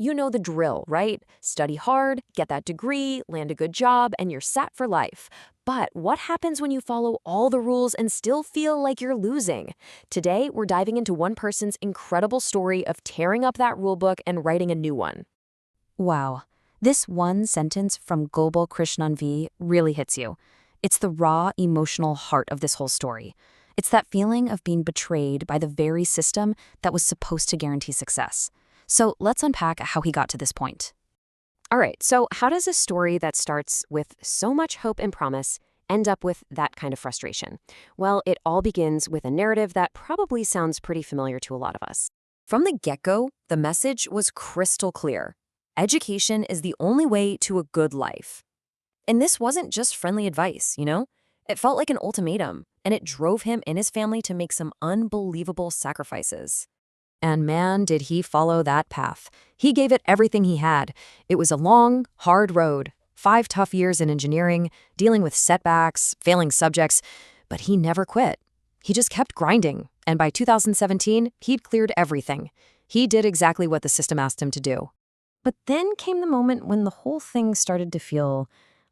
You know the drill, right? Study hard, get that degree, land a good job, and you're set for life. But what happens when you follow all the rules and still feel like you're losing? Today, we're diving into one person's incredible story of tearing up that rulebook and writing a new one. Wow, this one sentence from Gobal Krishnan V really hits you. It's the raw, emotional heart of this whole story. It's that feeling of being betrayed by the very system that was supposed to guarantee success. So let's unpack how he got to this point. All right, so how does a story that starts with so much hope and promise end up with that kind of frustration? Well, it all begins with a narrative that probably sounds pretty familiar to a lot of us. From the get-go, the message was crystal clear. Education is the only way to a good life. And this wasn't just friendly advice, you know? It felt like an ultimatum, and it drove him and his family to make some unbelievable sacrifices. And man, did he follow that path. He gave it everything he had. It was a long, hard road, 5 tough years in engineering, dealing with setbacks, failing subjects, but he never quit. He just kept grinding, and by 2017, he'd cleared everything. He did exactly what the system asked him to do. But then came the moment when the whole thing started to feel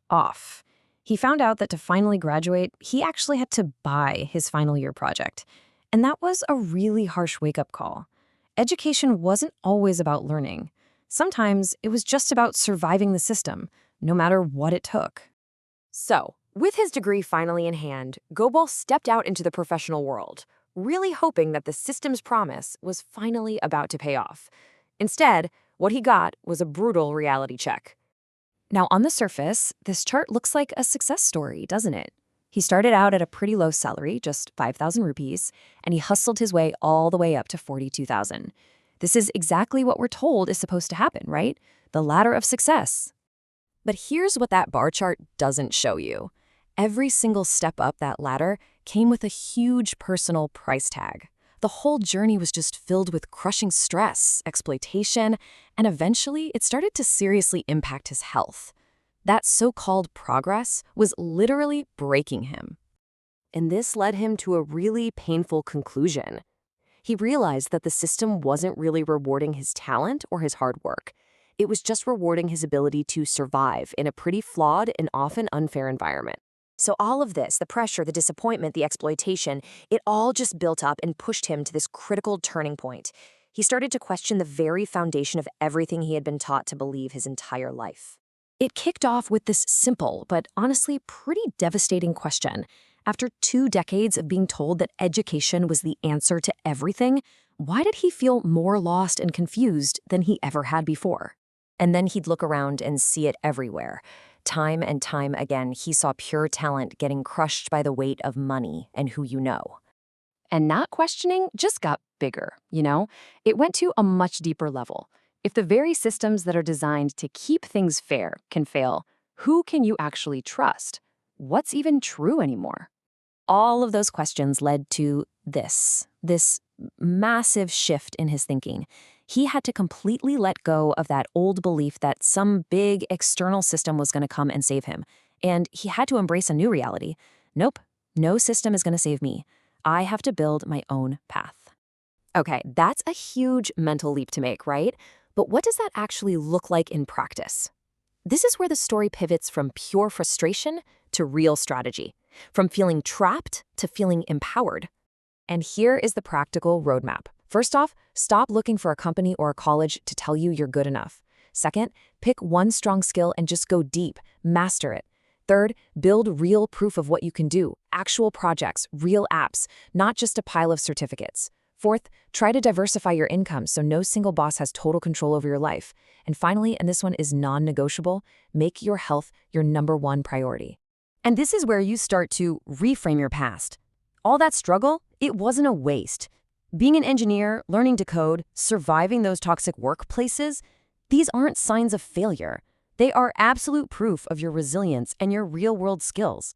off. He found out that to finally graduate, he actually had to buy his final year project. And that was a really harsh wake-up call. Education wasn't always about learning. Sometimes it was just about surviving the system, no matter what it took. So, with his degree finally in hand, Gobal stepped out into the professional world, really hoping that the system's promise was finally about to pay off. Instead, what he got was a brutal reality check. Now, on the surface, this chart looks like a success story, doesn't it? He started out at a pretty low salary, just 5,000 rupees, and he hustled his way all the way up to 42,000. This is exactly what we're told is supposed to happen, right? The ladder of success. But here's what that bar chart doesn't show you. Every single step up that ladder came with a huge personal price tag. The whole journey was just filled with crushing stress, exploitation, and eventually it started to seriously impact his health. That so-called progress was literally breaking him. And this led him to a really painful conclusion. He realized that the system wasn't really rewarding his talent or his hard work. It was just rewarding his ability to survive in a pretty flawed and often unfair environment. So all of this, the pressure, the disappointment, the exploitation, it all just built up and pushed him to this critical turning point. He started to question the very foundation of everything he had been taught to believe his entire life. It kicked off with this simple, but honestly pretty devastating question. After 2 decades of being told that education was the answer to everything, why did he feel more lost and confused than he ever had before? And then he'd look around and see it everywhere. Time and time again, he saw pure talent getting crushed by the weight of money and who you know. And not questioning just got bigger, you know? It went to a much deeper level. If the very systems that are designed to keep things fair can fail, who can you actually trust? What's even true anymore? All of those questions led to this massive shift in his thinking. He had to completely let go of that old belief that some big external system was going to come and save him. And he had to embrace a new reality. Nope, no system is going to save me. I have to build my own path. Okay, that's a huge mental leap to make, right? But what does that actually look like in practice? This is where the story pivots from pure frustration to real strategy, from feeling trapped to feeling empowered. And here is the practical roadmap. First off, stop looking for a company or a college to tell you you're good enough. Second, pick one strong skill and just go deep, master it. Third, build real proof of what you can do, actual projects, real apps, not just a pile of certificates. Fourth, try to diversify your income so no single boss has total control over your life. And finally, and this one is non-negotiable, make your health your #1 priority. And this is where you start to reframe your past. All that struggle, it wasn't a waste. Being an engineer, learning to code, surviving those toxic workplaces, these aren't signs of failure. They are absolute proof of your resilience and your real-world skills.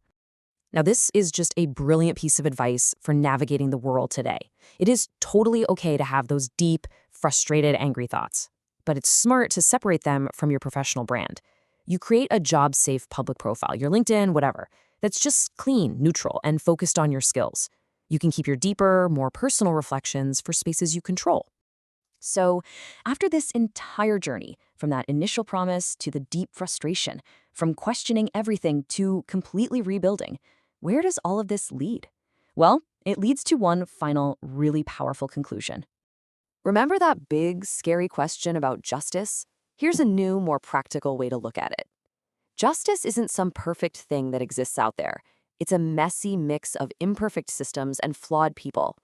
Now, this is just a brilliant piece of advice for navigating the world today. It is totally okay to have those deep, frustrated, angry thoughts, but it's smart to separate them from your professional brand. You create a job-safe public profile, your LinkedIn, whatever, that's just clean, neutral, and focused on your skills. You can keep your deeper, more personal reflections for spaces you control. So, after this entire journey, from that initial promise to the deep frustration, from questioning everything to completely rebuilding, where does all of this lead? Well, it leads to one final, really powerful conclusion. Remember that big, scary question about justice? Here's a new, more practical way to look at it. Justice isn't some perfect thing that exists out there. It's a messy mix of imperfect systems and flawed people.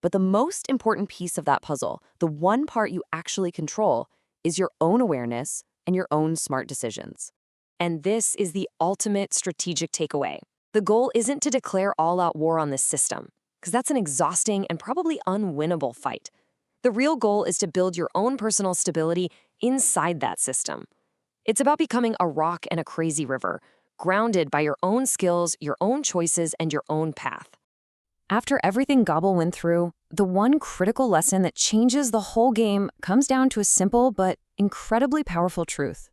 But the most important piece of that puzzle, the one part you actually control, is your own awareness and your own smart decisions. And this is the ultimate strategic takeaway. The goal isn't to declare all-out war on this system, because that's an exhausting and probably unwinnable fight. The real goal is to build your own personal stability inside that system. It's about becoming a rock in a crazy river, grounded by your own skills, your own choices, and your own path. After everything Gobal went through, the one critical lesson that changes the whole game comes down to a simple but incredibly powerful truth.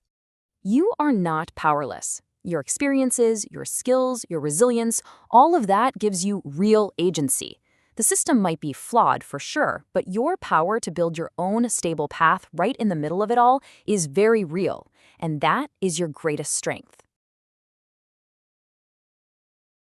You are not powerless. Your experiences, your skills, your resilience, all of that gives you real agency. The system might be flawed for sure, but your power to build your own stable path right in the middle of it all is very real, and that is your greatest strength.